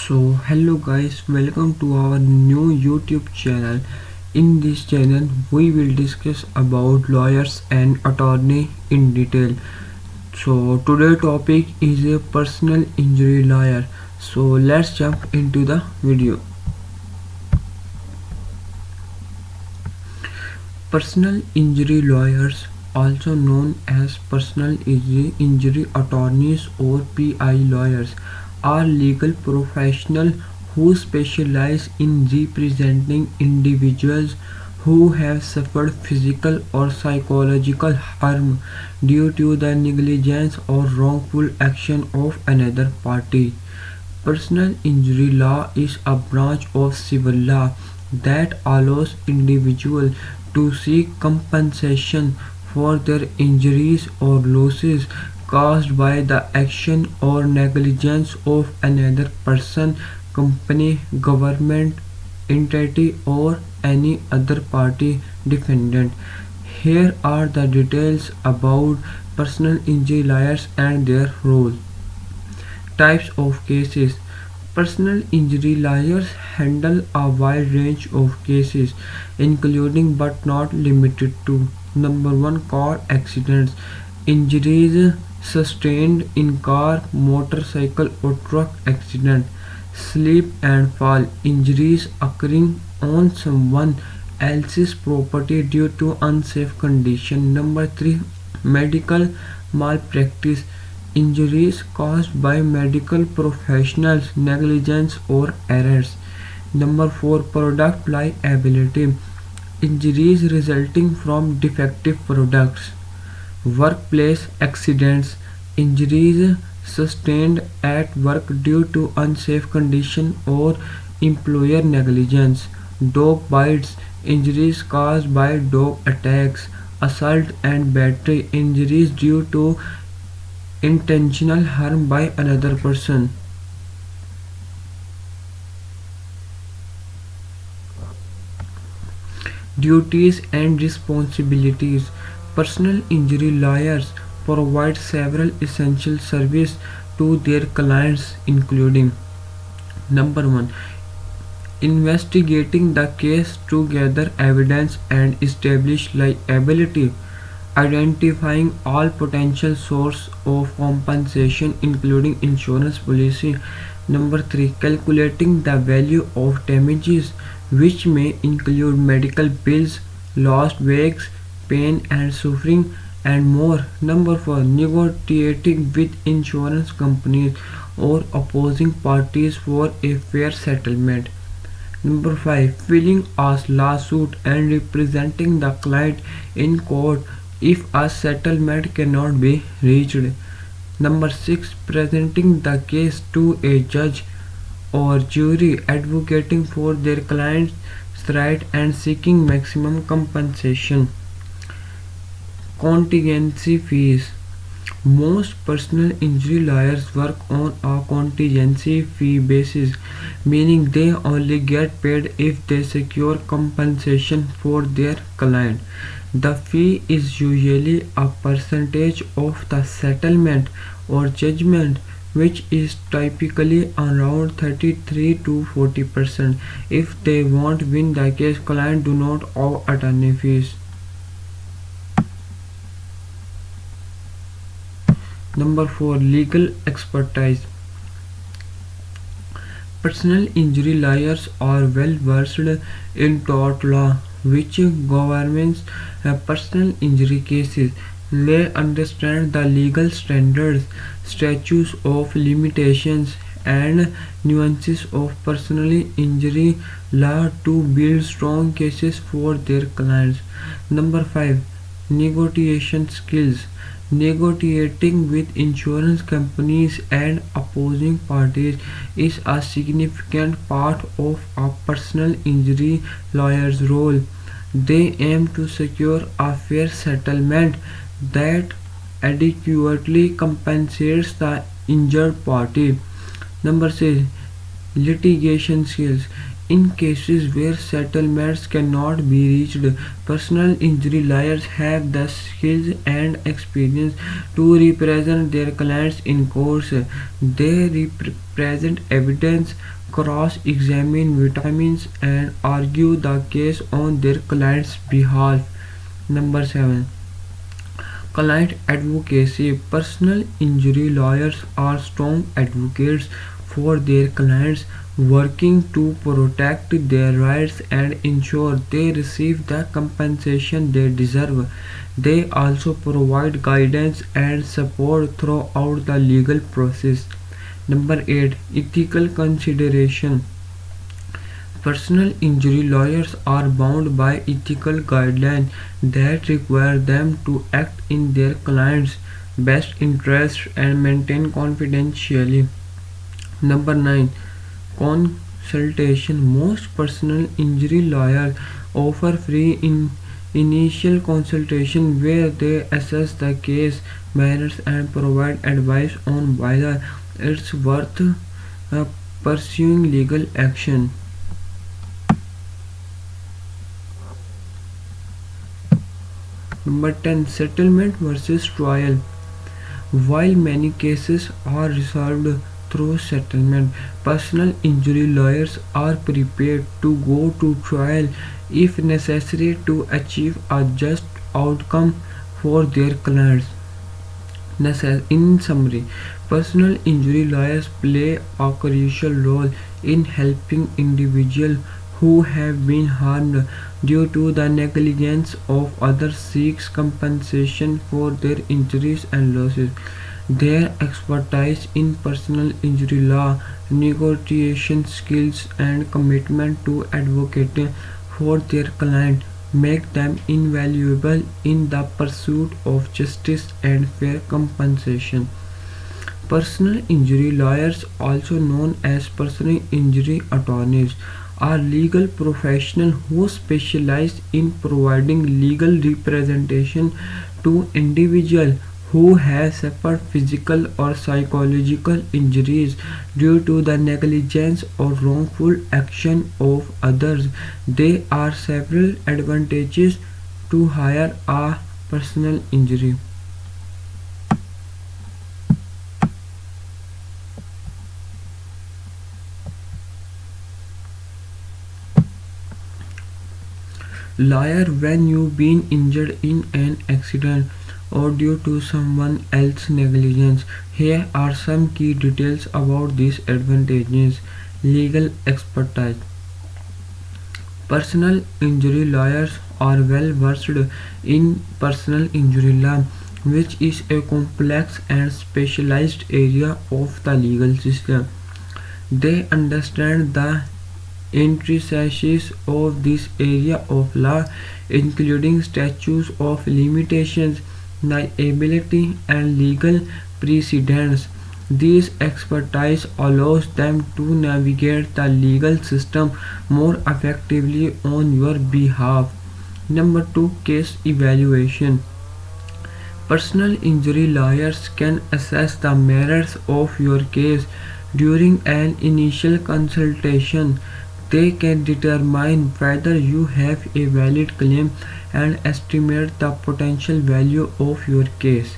Hello guys, welcome to our new YouTube channel. In this channel, we will discuss about lawyers and attorney in detail. Today topic is a personal injury lawyer. Let's jump into the video. Personal injury lawyers, also known as personal injury attorneys or PI lawyers, are legal professionals who specialize in representing individuals who have suffered physical or psychological harm due to the negligence or wrongful action of another party. Personal injury law is a branch of civil law that allows individuals to seek compensation for their injuries or losses caused by the action or negligence of another person, company, government, entity, or any other party defendant. Here are the details about personal injury lawyers and their role. Types of cases. Personal injury lawyers handle a wide range of cases, including but not limited to: number 1, car accidents, injuries sustained in car, motorcycle, or truck accident; slip and fall, injuries occurring on someone else's property due to unsafe condition; number 3, medical malpractice, injuries caused by medical professionals' negligence or errors; number 4, product liability, injuries resulting from defective products; workplace accidents, injuries sustained at work due to unsafe conditions or employer negligence; dog bites, injuries caused by dog attacks; assault and battery, injuries due to intentional harm by another person. Duties and responsibilities. Personal injury lawyers provide several essential services to their clients, including: number 1, investigating the case to gather evidence and establish liability; identifying all potential sources of compensation, including insurance policy; number 3, calculating the value of damages, which may include medical bills, lost wages, pain and suffering, and more; number 4, negotiating with insurance companies or opposing parties for a fair settlement; number 5, filing a lawsuit and representing the client in court if a settlement cannot be reached; number 6, presenting the case to a judge or jury, advocating for their client's rights and seeking maximum compensation. Contingency fees. Most personal injury lawyers work on a contingency fee basis, meaning they only get paid if they secure compensation for their client. The fee is usually a percentage of the settlement or judgment, which is typically around 33 to 40%. If they won't win the case, clients do not owe attorney fees. Number 4, legal expertise. Personal injury lawyers are well versed in tort law, which governs personal injury cases. They understand the legal standards, statutes of limitations, and nuances of personal injury law to build strong cases for their clients. Number 5, negotiation skills. Negotiating with insurance companies and opposing parties is a significant part of a personal injury lawyer's role. They aim to secure a fair settlement that adequately compensates the injured party. Number 6, litigation skills. In cases where settlements cannot be reached, personal injury lawyers have the skills and experience to represent their clients in courts. They present evidence, cross-examine witnesses, and argue the case on their client's behalf. Number 7. Client advocacy. Personal injury lawyers are strong advocates for their clients, working to protect their rights and ensure they receive the compensation they deserve. They also provide guidance and support throughout the legal process. Number 8. Ethical consideration. Personal injury lawyers are bound by ethical guidelines that require them to act in their clients' best interests and maintain confidentiality. Number 9. Consultation. Most personal injury lawyers offer free initial consultation where they assess the case merits and provide advice on whether it's worth uh, pursuing legal action. Number 10. Settlement versus trial. While many cases are resolved through settlement, personal injury lawyers are prepared to go to trial if necessary to achieve a just outcome for their clients. In summary, personal injury lawyers play a crucial role in helping individuals who have been harmed due to the negligence of others seek compensation for their injuries and losses. Their expertise in personal injury law, negotiation skills, and commitment to advocating for their client make them invaluable in the pursuit of justice and fair compensation. Personal injury lawyers, also known as personal injury attorneys, are legal professionals who specialize in providing legal representation to individuals who have suffered physical or psychological injuries due to the negligence or wrongful action of others. There are several advantages to hire a personal injury. Lawyer. When you've been injured in an accident or due to someone else's negligence, here are some key details about these advantages. Legal expertise. Personal injury lawyers are well versed in personal injury law, which is a complex and specialized area of the legal system. They understand the intricacies of this area of law, including statutes of limitations, liability, and legal precedents. This expertise allows them to navigate the legal system more effectively on your behalf. Number 2. Case evaluation. Personal injury lawyers can assess the merits of your case during an initial consultation. They can determine whether you have a valid claim and estimate the potential value of your case,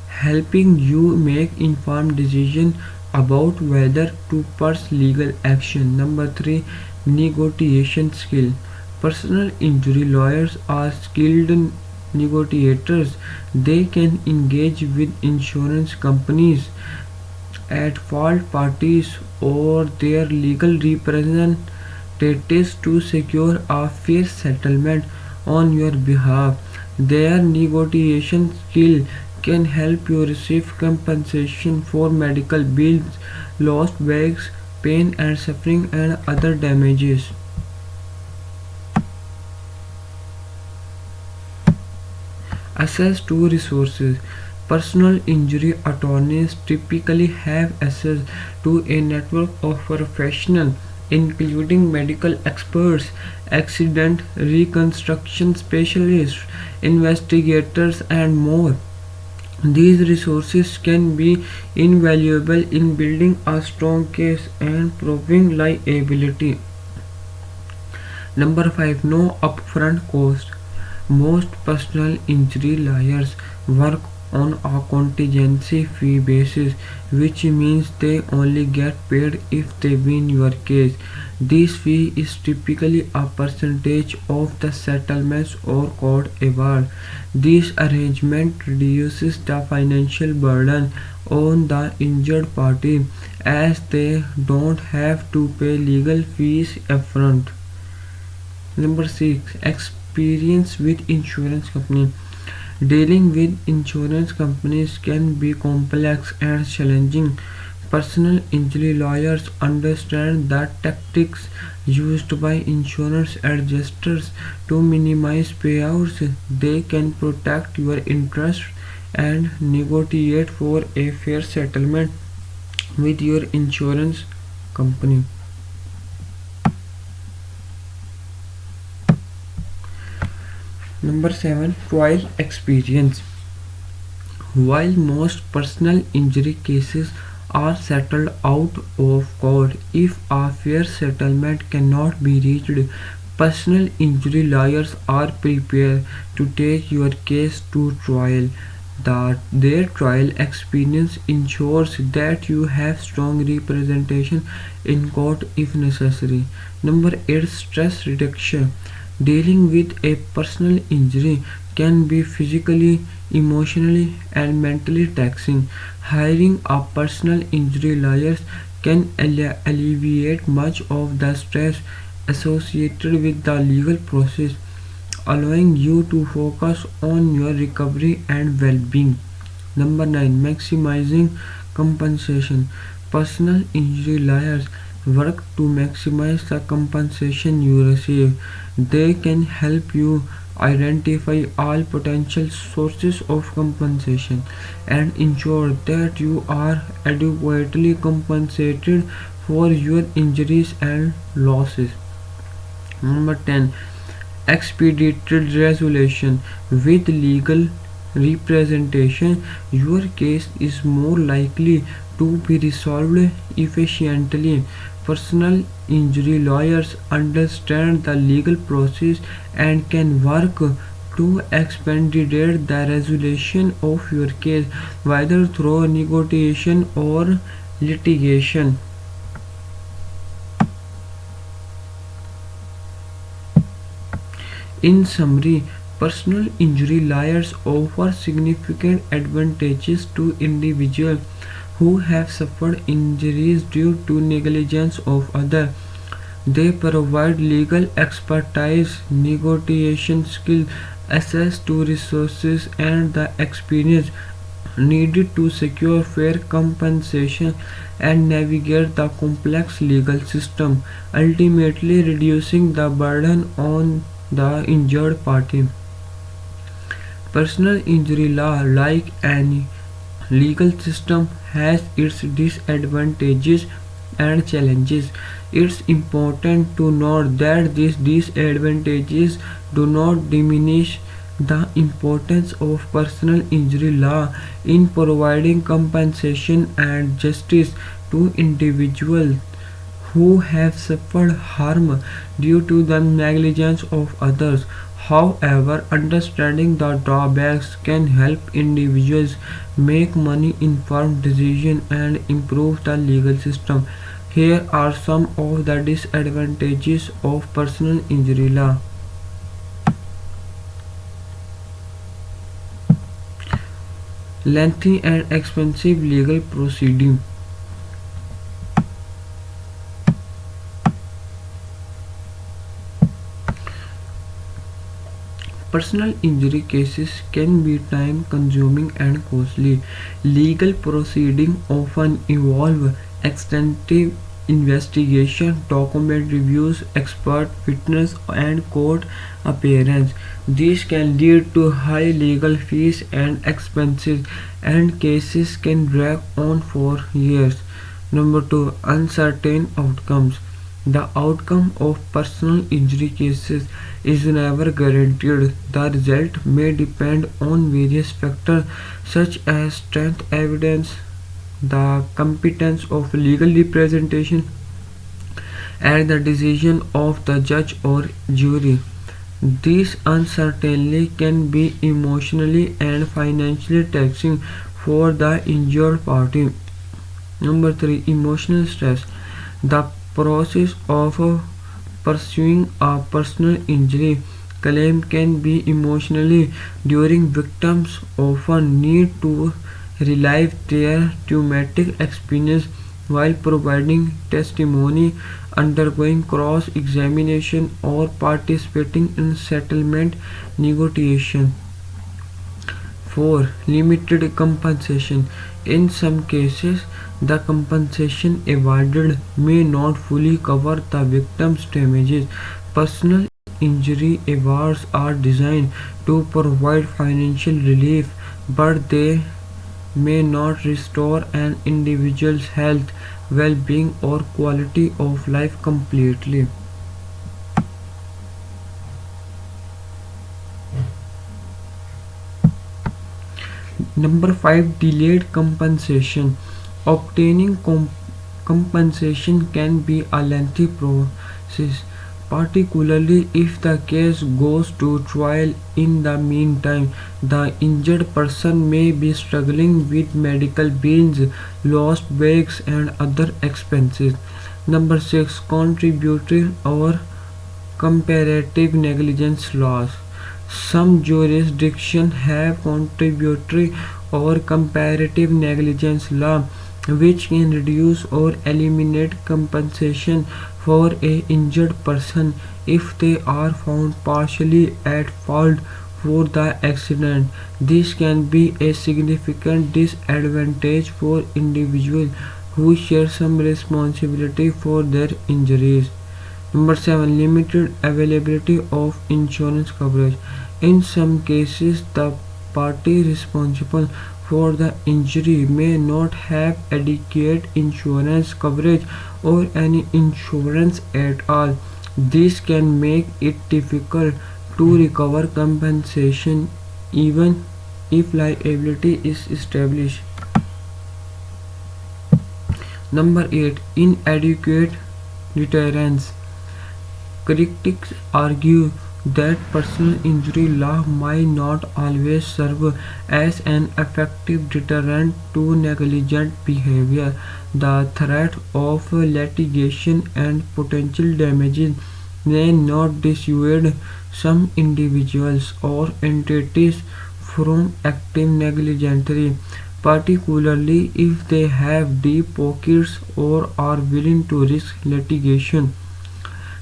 helping you make informed decisions about whether to pursue legal action. Number 3. Negotiation skill. Personal injury lawyers are skilled negotiators. They can engage with insurance companies, at fault parties, or their legal representatives to secure a fair settlement on your behalf. Their negotiation skill can help you receive compensation for medical bills, lost wages, pain and suffering, and other damages. Access to resources. Personal injury attorneys typically have access to a network of professionals, including medical experts, accident reconstruction specialists, investigators, and more. These resources can be invaluable in building a strong case and proving liability. Number 5. No upfront cost. Most personal injury lawyers work on a contingency fee basis, which means they only get paid if they win your case. This fee is typically a percentage of the settlements or court award. This arrangement reduces the financial burden on the injured party as they don't have to pay legal fees upfront. Number 6. Experience with insurance company. Dealing with insurance companies can be complex and challenging. Personal injury lawyers understand the tactics used by insurance adjusters to minimize payouts. They can protect your interests and negotiate for a fair settlement with your insurance company. Number 7. Trial experience. While most personal injury cases are settled out of court, if a fair settlement cannot be reached, personal injury lawyers are prepared to take your case to trial. Their trial experience ensures that you have strong representation in court if necessary. Number 8. Stress reduction. Dealing with a personal injury can be physically, emotionally, and mentally taxing. Hiring a personal injury lawyer can alleviate much of the stress associated with the legal process, allowing you to focus on your recovery and well being. Number 9. Maximizing compensation. Personal injury lawyers work to maximize the compensation you receive. They can help you identify all potential sources of compensation and ensure that you are adequately compensated for your injuries and losses. Number 10. Expedited resolution. With legal representation, your case is more likely to be resolved efficiently. Personal injury lawyers understand the legal process and can work to expedite the resolution of your case, whether through negotiation or litigation. In summary, personal injury lawyers offer significant advantages to individuals who have suffered injuries due to negligence of others. They provide legal expertise, negotiation skills, access to resources, and the experience needed to secure fair compensation and navigate the complex legal system, ultimately reducing the burden on the injured party. Personal injury law, like any legal system, has its disadvantages and challenges. It's important to note that these disadvantages do not diminish the importance of personal injury law in providing compensation and justice to individuals who have suffered harm due to the negligence of others. However, understanding the drawbacks can help individuals make money informed decisions and improve the legal system. Here are some of the disadvantages of personal injury law. Lengthy and expensive legal proceeding. Personal injury cases can be time consuming and costly. Legal proceedings often involve extensive investigation, document reviews, expert witness, and court appearance. This can lead to high legal fees and expenses, and cases can drag on for years. Number 2. Uncertain outcomes. The outcome of personal injury cases is never guaranteed. The result may depend on various factors such as strength evidence, the competence of legal representation, at the decision of the judge or jury. This uncertainty can be emotionally and financially taxing for the injured party. Number 3. Emotional stress. The process of pursuing a personal injury claim can be emotionally during victims often need to relive their traumatic experience while providing testimony, undergoing cross examination, or participating in settlement negotiation. 4. Limited compensation. In some cases, the compensation awarded may not fully cover the victim's damages. Personal injury awards are designed to provide financial relief, but they may not restore an individual's health, well-being, or quality of life completely. Number 5. Delayed compensation. Obtaining compensation can be a lengthy process, particularly if the case goes to trial. In the meantime, the injured person may be struggling with medical bills, lost wages, and other expenses. Number 6. Contributory or comparative negligence laws. Some jurisdictions have contributory or comparative negligence law which can reduce or eliminate compensation for a injured person if they are found partially at fault for the accident. This can be a significant disadvantage for individuals who share some responsibility for their injuries. Number 7. Limited availability of insurance coverage. In some cases, the party responsible for the injury may not have adequate insurance coverage or any insurance at all. This can make it difficult to recover compensation even if liability is established. Number 8. Inadequate deterrence. Critics argue that personal injury law might not always serve as an effective deterrent to negligent behavior. The threat of litigation and potential damages may not dissuade some individuals or entities from acting negligently, particularly if they have deep pockets or are willing to risk litigation.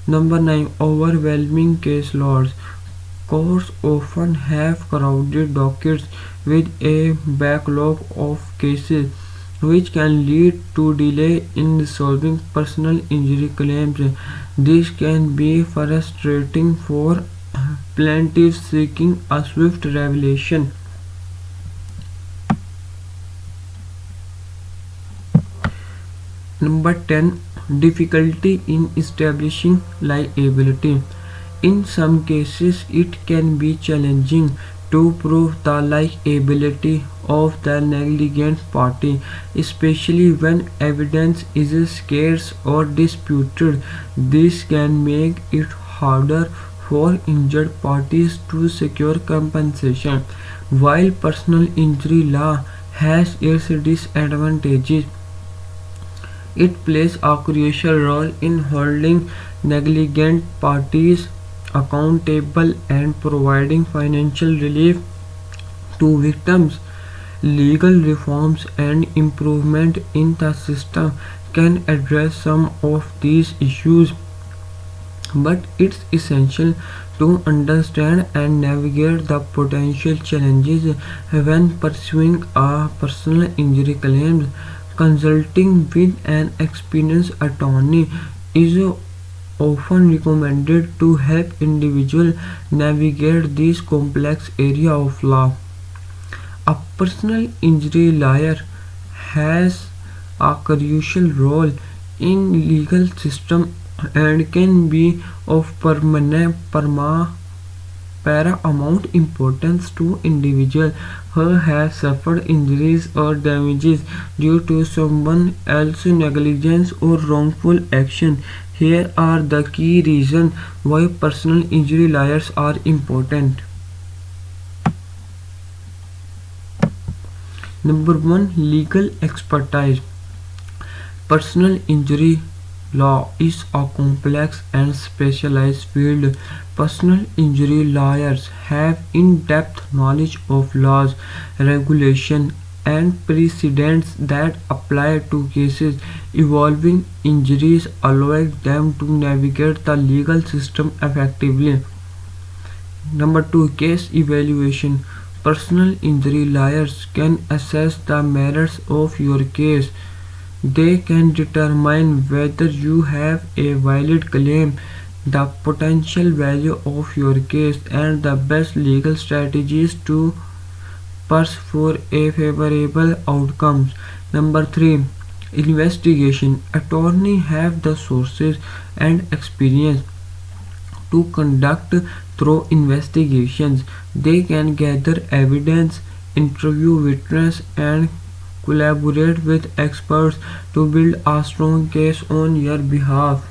Number 9. Overwhelming case loads. Courts often have crowded dockets with a backlog of cases, which can lead to delay in resolving personal injury claims. This can be frustrating for plaintiffs seeking a swift resolution. Number 10. Difficulty in establishing liability. In some cases, it can be challenging to prove the liability of the negligent party, especially when evidence is scarce or disputed. This can make it harder for injured parties to secure compensation. While personal injury law has its disadvantages, it plays a crucial role in holding negligent parties accountable and providing financial relief to victims. Legal reforms and improvement in the system can address some of these issues, but it's essential to understand and navigate the potential challenges when pursuing a personal injury claim. Consulting with an experienced attorney is often recommended to help individuals navigate this complex area of law. A personal injury lawyer has a crucial role in legal system and can be of paramount importance to individuals who have suffered injuries or damages due to someone else's negligence or wrongful action. Here are the key reasons why personal injury lawyers are important. Number 1, legal expertise. Personal injury law is a complex and specialized field. Personal injury lawyers have in-depth knowledge of laws, regulations, and precedents that apply to cases involving injuries, allowing them to navigate the legal system effectively. Number 2, case evaluation. Personal injury lawyers can assess the merits of your case. They can determine whether you have a valid claim, the potential value of your case, and the best legal strategies to pursue for a favorable outcome. Number 3, investigation. Attorneys have the sources and experience to conduct thorough investigations. They can gather evidence, interview witnesses, and collaborate with experts to build a strong case on your behalf.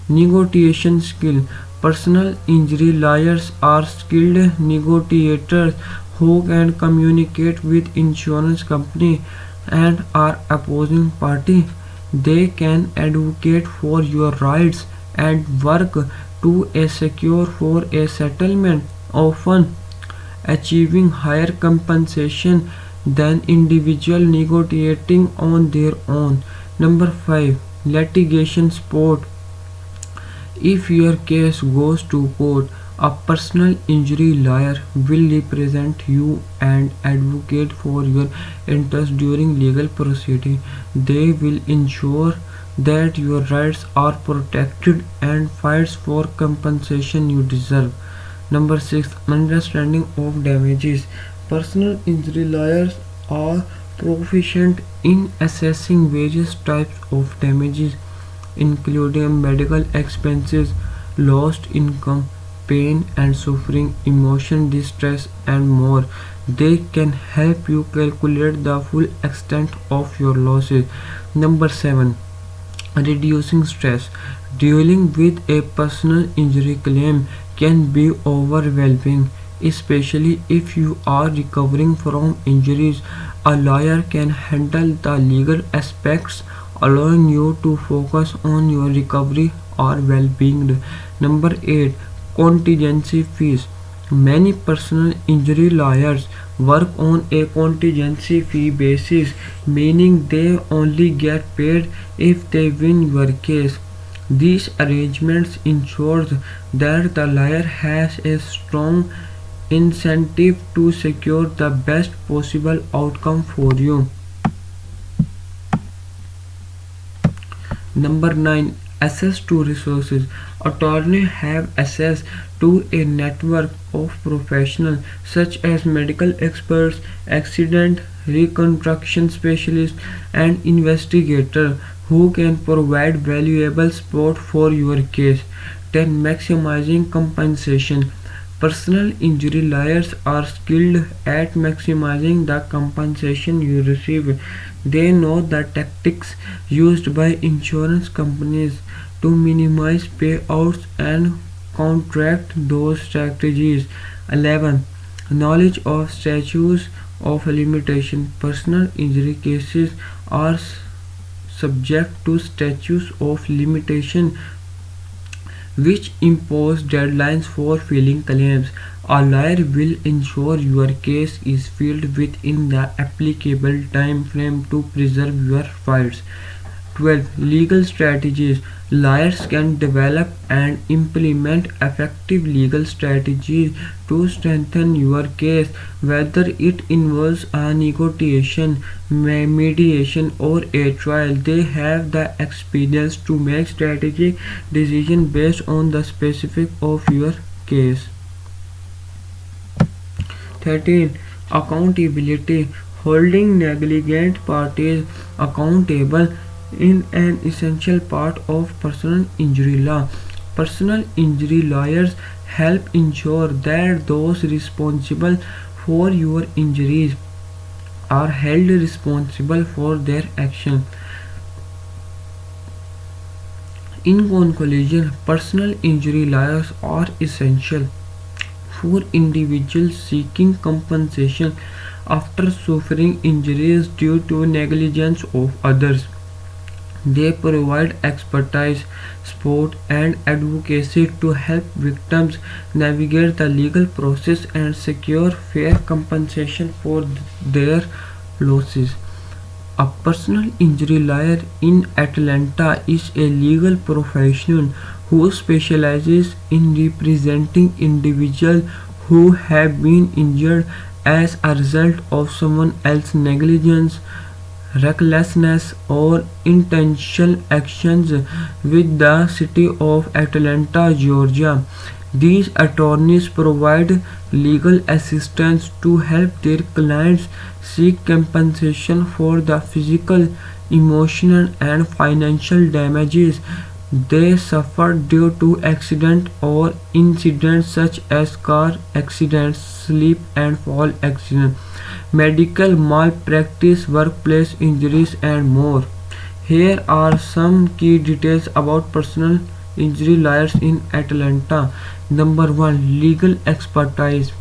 Negotiation skill. Personal injury lawyers are skilled negotiators who can communicate with insurance company and our opposing party. They can advocate for your rights and work to a secure for a settlement, often achieving higher compensation than individual negotiating on their own. Number 5, litigation support. If your case goes to court, a personal injury lawyer will represent you and advocate for your interests during legal proceedings. They will ensure that your rights are protected and fights for compensation you deserve. Number 6, understanding of damages. Personal injury lawyers are proficient in assessing various types of damages, including medical expenses, lost income, pain and suffering, emotion distress, and more. They can help you calculate the full extent of your losses. Number 7, reducing stress. Dealing with a personal injury claim can be overwhelming, especially if you are recovering from injuries. A lawyer can handle the legal aspects, allowing you to focus on your recovery or well-being. Number 8, contingency fees. Many personal injury lawyers work on a contingency fee basis, meaning they only get paid if they win your case. These arrangements ensure that the lawyer has a strong incentive to secure the best possible outcome for you. Number 9, access to resources. Attorneys have access to a network of professionals such as medical experts, accident reconstruction specialists, and investigators who can provide valuable support for your case. 10, maximizing compensation. Personal injury lawyers are skilled at maximizing the compensation you receive. They know the tactics used by insurance companies to minimize payouts and counteract those strategies. 11, knowledge of statutes of limitation. Personal injury cases are subject to statutes of limitation which impose deadlines for filing claims. A lawyer will ensure your case is filed within the applicable time frame to preserve your rights. 12, legal strategies. Lawyers can develop and implement effective legal strategies to strengthen your case, whether it involves a negotiation, mediation, or a trial. They have the experience to make strategic decisions based on the specifics of your case. 13, accountability. Holding negligent parties accountable is an essential part of personal injury law. Personal injury lawyers help ensure that those responsible for your injuries are held responsible for their actions. In conclusion, personal injury lawyers are essential for individuals seeking compensation after suffering injuries due to negligence of others. They provide expertise, support, and advocacy to help victims navigate the legal process and secure fair compensation for their losses. A personal injury lawyer in Atlanta is a legal professional who specializes in representing individuals who have been injured as a result of someone else's negligence, recklessness, or intentional actions. With the city of Atlanta, Georgia, these attorneys provide legal assistance to help their clients seek compensation for the physical, emotional, and financial damages they suffered due to accidents or incidents such as car accidents, slip and fall accidents, medical malpractice, workplace injuries, and more. Here are some key details about personal injury lawyers in Atlanta. Number 1. Legal expertise.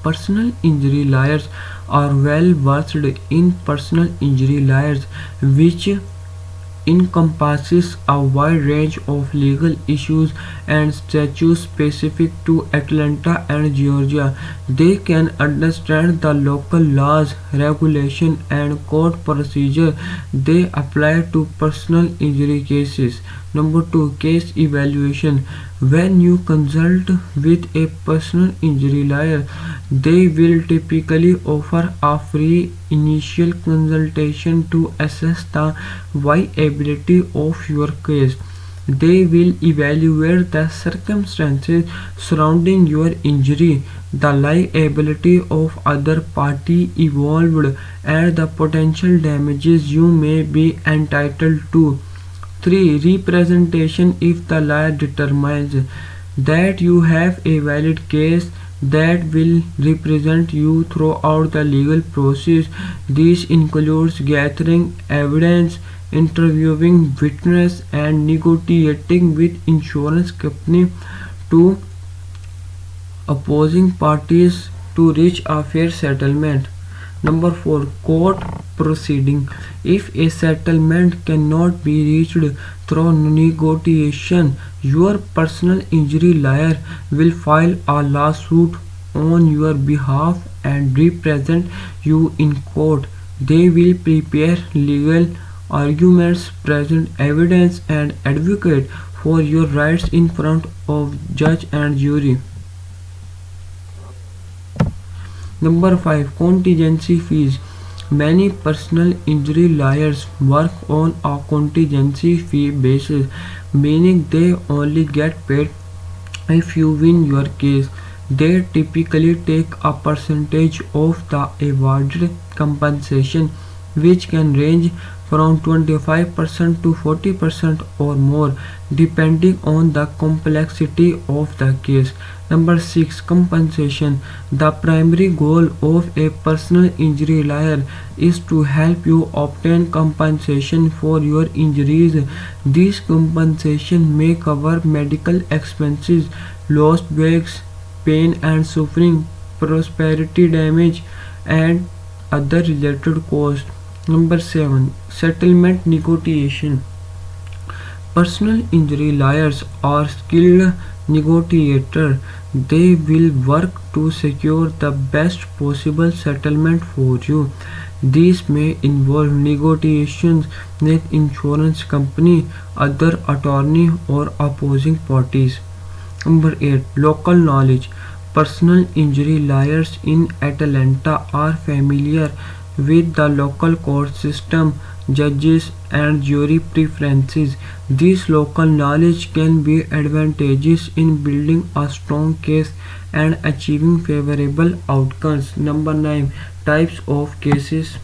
Personal injury lawyers are well versed in personal injury lawyers, which encompasses a wide range of legal issues and statutes specific to Atlanta and Georgia. They can understand the local laws, regulations, and court procedure they apply to personal injury cases. Number 2. Case evaluation. When you consult with a personal injury lawyer, they will typically offer a free initial consultation to assess the viability of your case. They will evaluate the circumstances surrounding your injury, the liability of other party involved, and the potential damages you may be entitled to. 3. Representation. If the law determines that you have a valid case that will represent you throughout the legal process, this includes gathering evidence, interviewing witnesses, and negotiating with insurance company to opposing parties to reach a fair settlement. Number 4. Court proceeding. If a settlement cannot be reached through negotiation, your personal injury lawyer will file a lawsuit on your behalf and represent you in court. They will prepare legal arguments, present evidence, and advocate for your rights in front of judge and jury. Number 5. Contingency fees. Many personal injury lawyers work on a contingency fee basis, meaning they only get paid if you win your case. They typically take a percentage of the awarded compensation, which can range from 25% to 40% or more, depending on the complexity of the case. Number 6. Compensation. The primary goal of a personal injury lawyer is to help you obtain compensation for your injuries. This compensation may cover medical expenses, lost wages, pain and suffering, prosperity damage, and other related costs. Number 7. Settlement negotiation. Personal injury lawyers are skilled negotiators. They will work to secure the best possible settlement for you. These may involve negotiations with insurance company, other attorney, or opposing parties. Number 8. Local knowledge. Personal injury lawyers in Atlanta are familiar with the local court system, judges, and jury preferences. This local knowledge can be advantageous in building a strong case and achieving favorable outcomes. Number 9. Types of cases.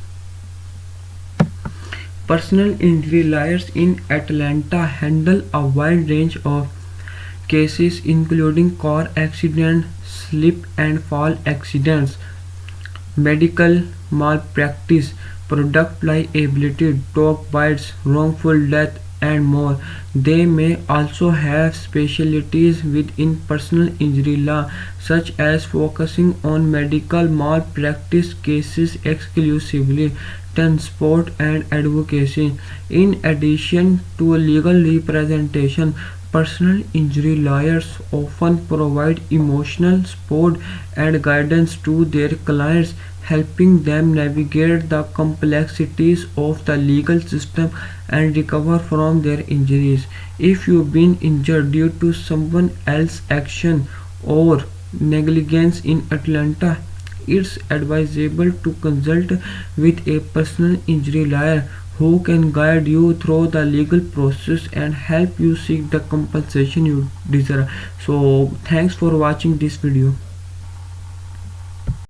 Personal injury lawyers in Atlanta handle a wide range of cases including car accidents, slip and fall accidents, medical malpractice, product liability, dog bites, wrongful death, and more. They may also have specialties within personal injury law, such as focusing on medical malpractice cases exclusively, transport, and advocacy. In addition to legal representation, personal injury lawyers often provide emotional support and guidance to their clients, helping them navigate the complexities of the legal system and recover from their injuries. If you've been injured due to someone else's action or negligence in Atlanta, it's advisable to consult with a personal injury lawyer who can guide you through the legal process and help you seek the compensation you deserve. So, thanks for watching this video.